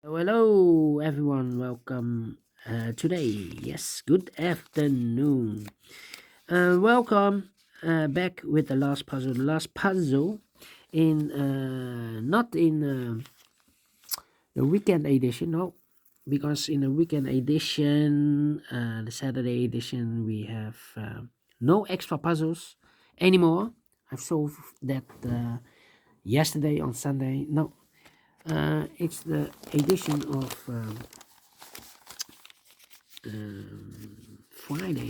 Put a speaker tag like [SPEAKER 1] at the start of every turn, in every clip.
[SPEAKER 1] Hello, everyone. Welcome today. Yes, good afternoon. Welcome back with the last puzzle. The last puzzle in not in the weekend edition, no, because in the weekend edition, the Saturday edition, we have no extra puzzles anymore. I've solved that yesterday on Sunday. No, it's the edition of.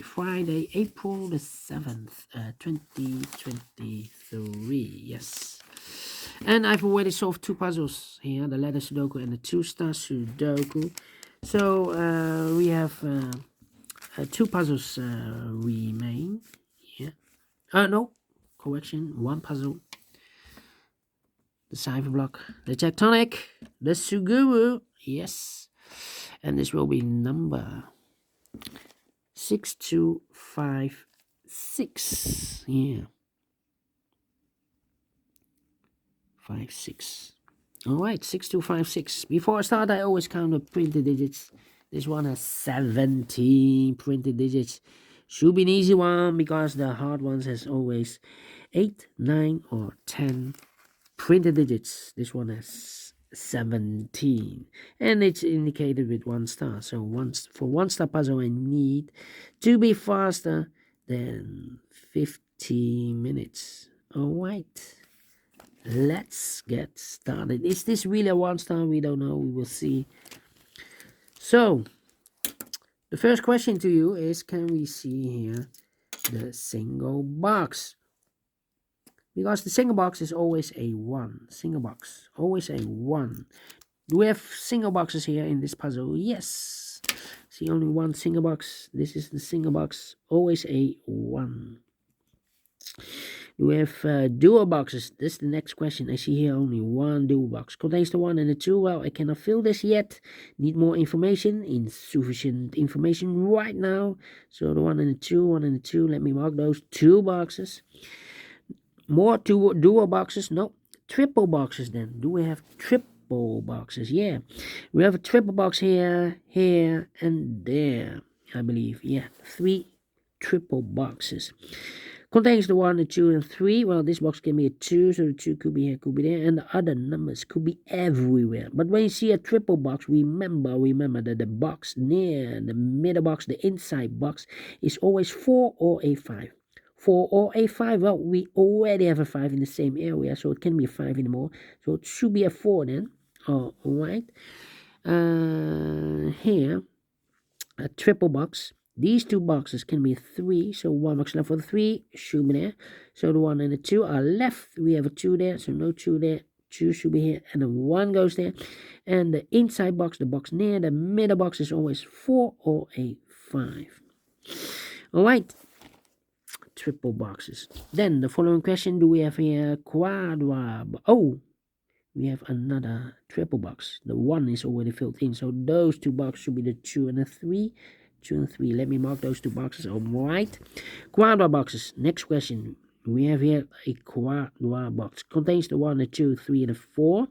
[SPEAKER 1] Friday, April the 7th, 2023. Yes. And I've already solved two puzzles here, the letter Sudoku and the two-star Sudoku. So we have two puzzles remain. Yeah. No, correction, one puzzle. The cipher block, the Tectonic, the Suguru. Yes. And this will be number 6256. Yeah. 56. All right, 6256. Before I start, I always count the printed digits. This one has 17 printed digits. Should be an easy one because the hard ones has always 8, 9, or 10 printed digits. This one has 17, and it's indicated with 1 star. So for 1 star puzzle, I need to be faster than 50 minutes. All right, let's get started. Is this really a 1 star? We don't know. We will see. So the first question to you is, can we see here the single box? Because the single box is always a 1. Single box, always a 1. Do we have single boxes here in this puzzle? Yes. See, only one single box. This is the single box, always a 1. Do we have dual boxes? This is the next question. I see here only one dual box. Contains the 1 and the 2. Well, I cannot fill this yet. Need more information. Insufficient information right now. So the 1 and the 2, 1 and the 2. Let me mark those 2 boxes. More dual boxes? No. Triple boxes then. Do we have triple boxes? Yeah. We have a triple box here, here, and there, I believe. Yeah. 3 triple boxes. Contains the 1, the 2, and 3. Well, this box can be a 2, so the 2 could be here, could be there, and the other numbers could be everywhere. But when you see a triple box, remember that the box near the middle box, the inside box, is always 4 or a 5. 4 or a 5. Well, we already have a 5 in the same area, so it can be a 5 anymore. So it should be a 4 then. All right. Here, a triple box. These 2 boxes can be 3, so 1 box left for the 3 should be there. So the 1 and the 2 are left. We have a 2 there, so no 2 there. 2 should be here, and the 1 goes there. And the inside box, the box near the middle box, is always 4 or a 5. All right. Triple boxes. Then the following question, do we have here quadra? Oh, we have another triple box. The 1 is already filled in, so those 2 boxes should be the 2 and the 3. 2 and 3. Let me mark those 2 boxes. All right. Quadra boxes. Next question. We have here a quadra box. Contains the 1, the 2, 3, and the 4.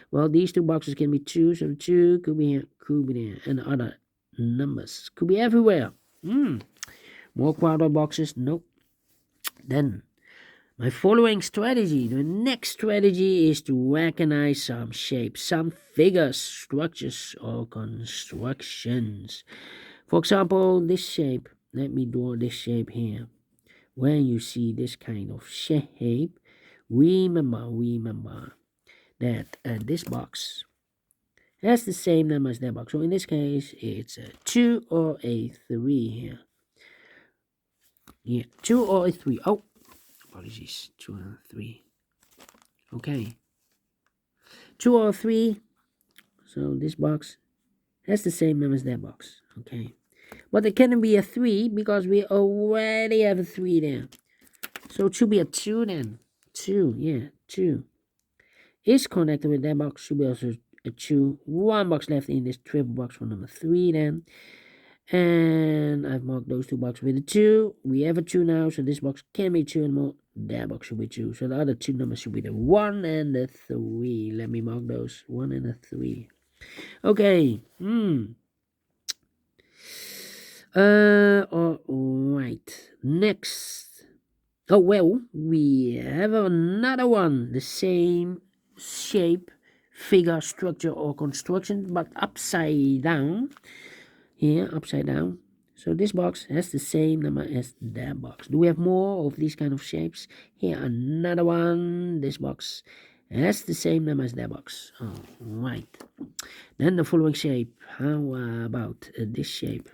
[SPEAKER 1] Well, these 2 boxes can be 2, so the 2 could be here, could be there, and the other numbers could be everywhere. More quadra boxes. Nope. Then, my following strategy, the next strategy is to recognize some shapes, some figures, structures, or constructions. For example, this shape. Let me draw this shape here. When you see this kind of shape, remember that this box has the same number as that box. So in this case, it's a 2 or a 3 here. Yeah, 2 or a 3. Oh, apologies, 2 and 3. Okay. 2 or 3. So this box has the same number as that box. Okay. But it can be a 3 because we already have a 3 there. So it should be a 2 then. 2, yeah, 2. Is connected with that box, should be also a 2. 1 box left in this triple box for number 3 then. And I've marked those 2 boxes with a 2. We have a 2 now, so this box can be 2 anymore. That box should be 2. So the other 2 numbers should be the 1 and the 3. Let me mark those. 1 and the 3. Okay. All right. Next. Oh, well, we have another one. The same shape, figure, structure, or construction, but upside down. Here, upside down. So this box has the same number as that box. Do we have more of these kind of shapes? Here, another one. This box has the same number as that box. All right. Then the following shape. How about this shape?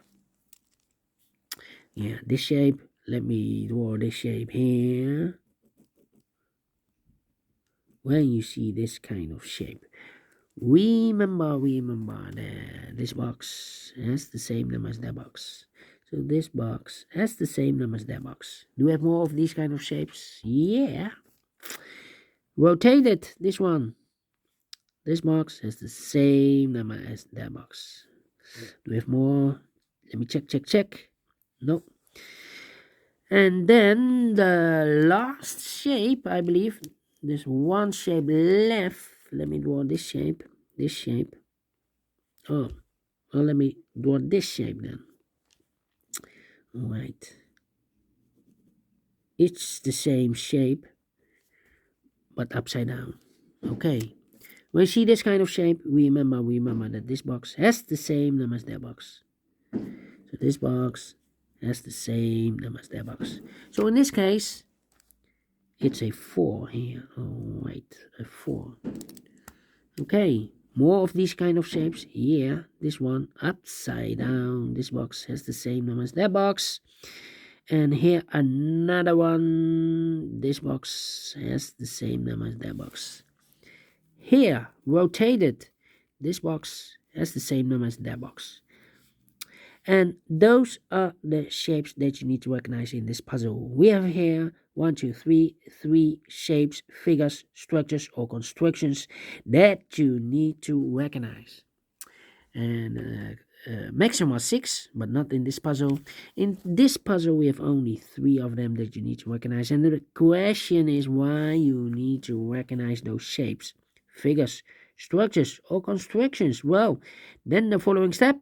[SPEAKER 1] Yeah, this shape. Let me draw this shape here. When you see this kind of shape, remember that this box has the same number as that box. So this box has the same number as that box. Do we have more of these kind of shapes? Yeah. Rotate it, this one. This box has the same number as that box. Do we have more? Let me check. No. And then the last shape, I believe, there's one shape left. Let me draw this shape. Oh, well, let me draw this shape then. All right. It's the same shape, but upside down. Okay. When you see this kind of shape, remember that this box has the same number as that box. So this box has the same number as that box. So in this case, it's a 4 here. All right, a 4. Okay, more of these kind of shapes. Yeah, this one upside down. This box has the same number as that box. And here another one. This box has the same number as that box. Here, rotated. This box has the same number as that box. And those are the shapes that you need to recognize in this puzzle. We have here 1, 2, 3, 3 shapes, figures, structures, or constructions that you need to recognize. And maximum are 6, but not in this puzzle. In this puzzle, we have only 3 of them that you need to recognize. And the question is why you need to recognize those shapes, figures, structures, or constructions. Well, then the following step.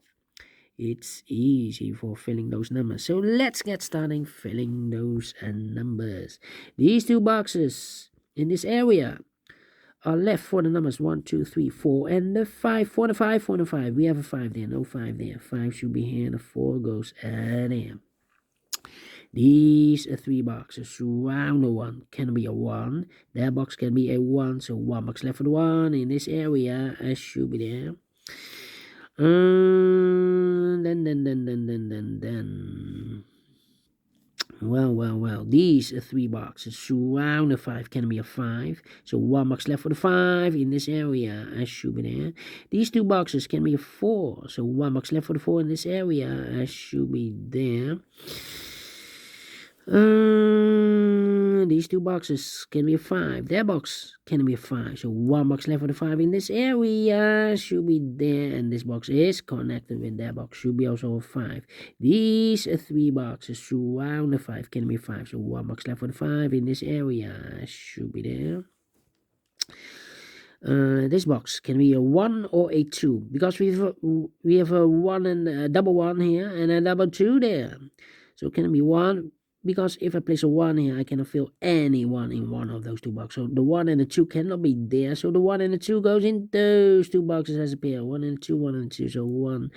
[SPEAKER 1] It's easy for filling those numbers. So let's get starting filling those numbers. These 2 boxes in this area are left for the numbers 1, 2, 3, 4, and the 5. For the 5. We have a 5 there, no 5 there. 5 should be here, and the 4 goes there. These 3 boxes surround the 1. Can be a 1. That box can be a 1. So 1 box left for the 1 in this area. Should be there. Then. Well. These 3 boxes surround the 5. Can be a 5. So 1 box left for the 5 in this area. Should be there. These 2 boxes can be a 4. So 1 box left for the 4 in this area. Should be there. These 2 boxes can be a 5. That box can be a 5. So 1 box left for the 5 in this area should be there. And this box is connected with that box. Should be also a 5. These 3 boxes surround the 5. Can be a 5. So 1 box left for the 5 in this area should be there. This box can be a 1 or a 2. Because we have a 1 and a double 1 here. And a double 2 there. So can it be 1? Because if I place a 1 here, I cannot fill any 1 in one of those 2 boxes. So the 1 and the 2 cannot be there. So the 1 and the 2 goes in those 2 boxes as a pair. 1 and 2, 1 and 2. So 1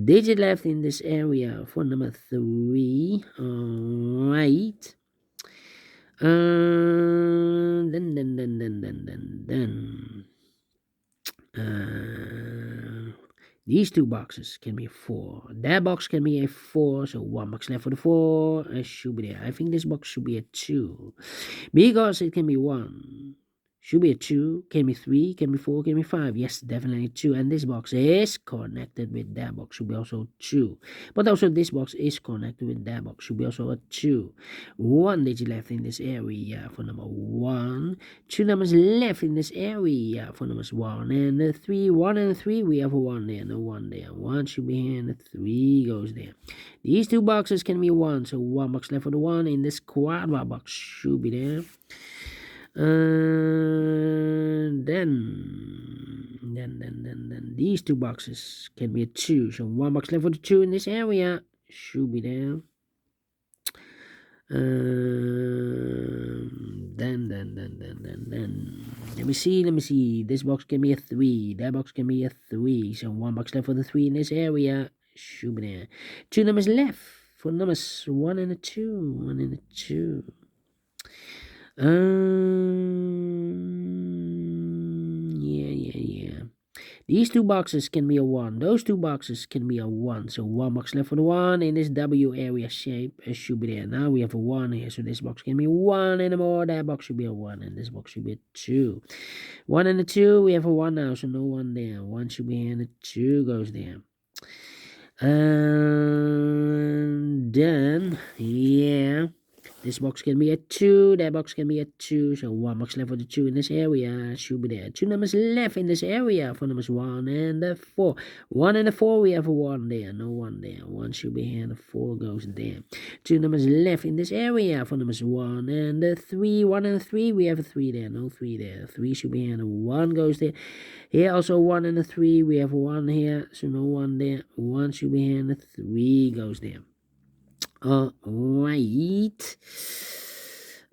[SPEAKER 1] digit left in this area for number 3. Alright. These 2 boxes can be a 4. That box can be a 4. So 1 box left for the 4. Should be there. I think this box should be a 2. Because it can be 1. Should be a 2. Can be 3. Can be 4. Can be 5. Yes, definitely 2. And this box is connected with that box. Should be also 2. But also this box is connected with that box. Should be also a 2. 1 digit left in this area for number 1. 2 numbers left in this area for numbers 1 and the 3. 1 and 3. We have a 1 there and a 1 there. 1 should be here and the 3 goes there. These 2 boxes can be 1. So 1 box left for the 1 in this quadra box should be there. Then Then these two boxes can be a 2. So 1 box left for the 2 in this area. Should be there. Then let me see. This box can be a 3. That box can be a 3. So 1 box left for the 3 in this area. Should be there. 2 numbers left for numbers 1 and a 2. 1 and a 2. Yeah. These two boxes can be a 1. Those two boxes can be a 1. So 1 box left for the 1 in this W area shape. It should be there. Now we have a 1 here. So this box can be 1 anymore. That box should be a 1. And this box should be a 2. 1 and a 2. We have a 1 now. So no 1 there. 1 should be here and a 2 goes there. And then, yeah. This box can be a 2, that box can be a 2, so 1 box left for the 2 in this area, should be there. 2 numbers left in this area for numbers 1 and the 4. 1 and the 4, we have a 1 there, no 1 there. 1 should be here and the 4 goes there. 2 numbers left in this area for numbers 1 and the 3. 1 and the 3, we have a 3 there, no 3 there. 3 should be here and the 1 goes there. Here also 1 and the 3, we have a 1 here, so no 1 there. 1 should be here and the 3 goes there. Alright.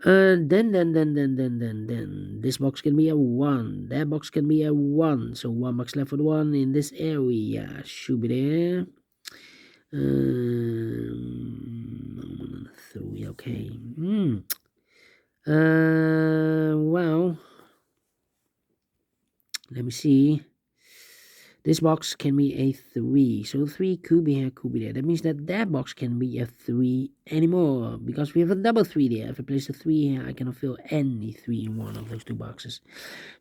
[SPEAKER 1] Then this box can be a 1. That box can be a 1. So 1 box left for the 1 in this area. Should be there. 3, okay. Well, let me see. This box can be a 3. So 3 could be here, could be there. That means that box can be a 3 anymore. Because we have a double 3 there. If I place a 3 here, I cannot fill any 3 in one of those two boxes.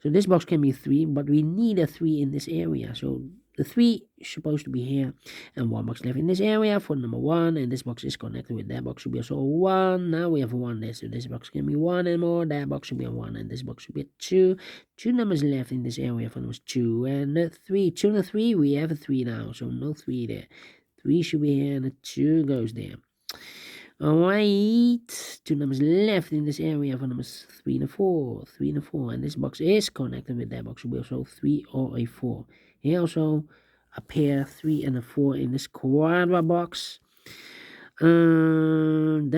[SPEAKER 1] So this box can be a 3, but we need a 3 in this area. So the 3 is supposed to be here. And 1 box left in this area for number 1. And this box is connected with that box should be also a 1. Now we have a 1 there. So this box can be 1 and more. That box should be a 1. And this box should be a 2. 2 numbers left in this area for numbers 2 and 3. 2 and 3, we have a 3 now. So no 3 there. 3 should be here and a 2 goes there. Alright, 2 numbers left in this area for numbers 3 and 4. 3 and 4. And this box is connected with that box should be also 3 or a 4. Here also a pair 3 and a 4 in this quadra box. Then.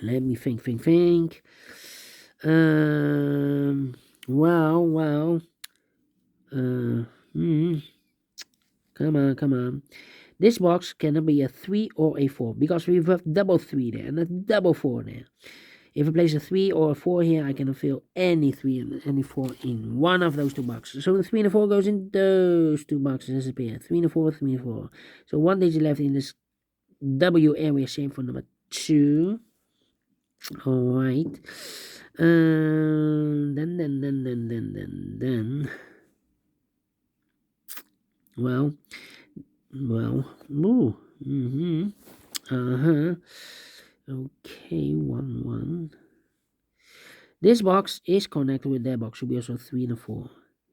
[SPEAKER 1] Let me think. Well. Come on. This box cannot be a 3 or a 4 because we have double 3 there and a double 4 there. If I place a 3 or a 4 here, I cannot fill any 3 and any 4 in one of those two boxes. So the 3 and the 4 goes in those two boxes as a pair. 3 and a 4, 3 and 4. So 1 digit left in this W area shape for number 2. Alright. Then. Well. Okay, 1. This box is connected with that box, should be also 3 and a 4.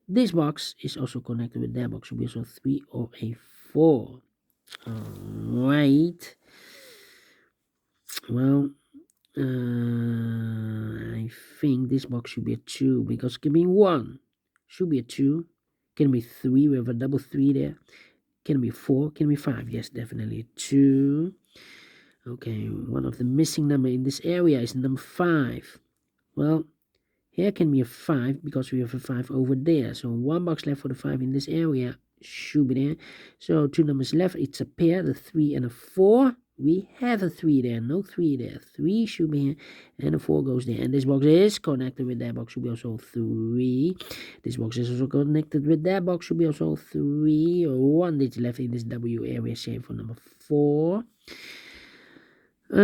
[SPEAKER 1] This box is also connected with that box, should be also 3 or a 4. Alright. Well, I think this box should be a 2 because it can be 1. Should be a 2. Can be 3. We have a double 3 there. Can be 4. Can be 5. Yes, definitely 2. Okay, one of the missing number in this area is number 5. Well, here can be a 5 because we have a 5 over there. So 1 box left for the 5 in this area should be there. So 2 numbers left. It's a pair, the 3 and a 4. We have a 3 there, no 3 there. 3 should be here, and a 4 goes there. And this box is connected with that box, should be also 3. This box is also connected with that box, should be also 3. 1 digit left in this W area shape for number 4. 3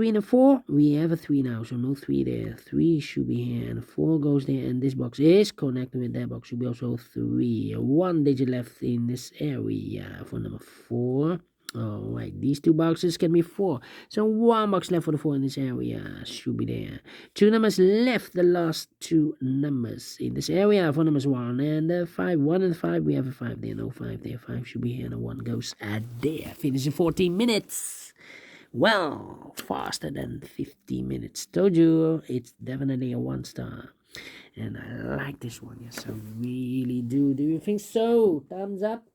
[SPEAKER 1] and a 4, we have a 3 now, so no 3 there. 3 should be here, and a 4 goes there, and this box is connected with that box, should be also 3. 1 digit left in this area for number 4. Alright, these two boxes can be 4. So 1 box left for the 4 in this area should be there. 2 numbers left, the last 2 numbers in this area for numbers 1 and 5. 1 and 5, we have a 5 there, no 5 there. 5 should be here, and a 1 goes there. Finish in 14 minutes. Well, faster than 50 minutes. Told you, it's definitely a 1 star. And I like this one. Yes, I really do. Do you think so? Thumbs up.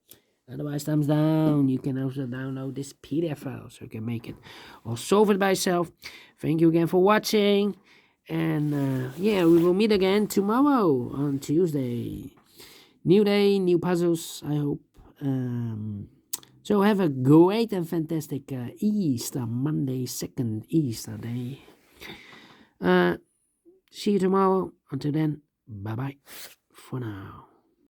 [SPEAKER 1] Otherwise, thumbs down. You can also download this PDF file so you can make it or solve it by yourself. Thank you again for watching. And yeah, we will meet again tomorrow on Tuesday. New day, new puzzles, I hope. So have a great and fantastic Easter Monday, second Easter day. See you tomorrow. Until then, bye-bye for now.